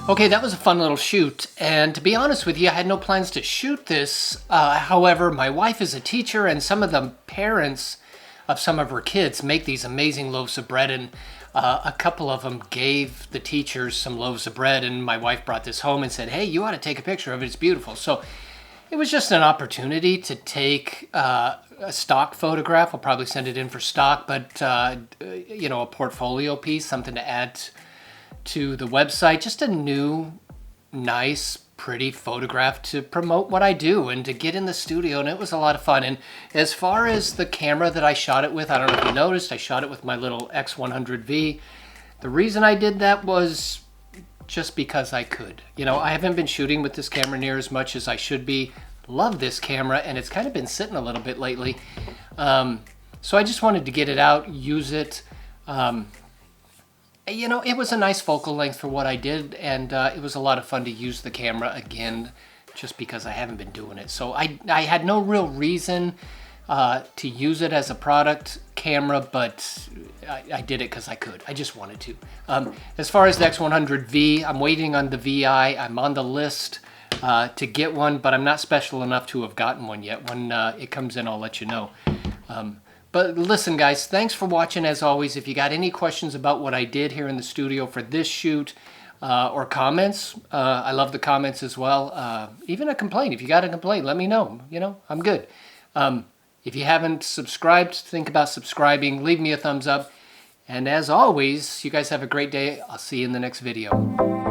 Okay, that was a fun little shoot, and to be honest with you, I had no plans to shoot this. However, my wife is a teacher, and some of the parents of some of her kids make these amazing loaves of bread, and a couple of them gave the teachers some loaves of bread, and my wife brought this home and said, hey, you ought to take a picture of it, it's beautiful. So it was just an opportunity to take a stock photograph. I'll probably send it in for stock, but you know, a portfolio piece, something to add to the website, just a new, nice, pretty photograph to promote what I do and to get in the studio, and it was a lot of fun. And as far as the camera that I shot it with, I don't know if you noticed, I shot it with my little x100V. The reason I did that was just because I could. You know, I haven't been shooting with this camera near as much as I should be. Love this camera, and it's kind of been sitting a little bit lately. So I just wanted to get it out, use it. You know, it was a nice focal length for what I did, and it was a lot of fun to use the camera again, just because I haven't been doing it. So I had no real reason to use it as a product camera, but I did it because I could. I just wanted to. As far as the X100V, I'm waiting on the VI. I'm on the list to get one, but I'm not special enough to have gotten one yet. When it comes in, I'll let you know. But listen, guys, thanks for watching as always. If you got any questions about what I did here in the studio for this shoot or comments, I love the comments as well. Even a complaint. If you got a complaint, let me know. You know, I'm good. If you haven't subscribed, think about subscribing. Leave me a thumbs up. And as always, you guys have a great day. I'll see you in the next video.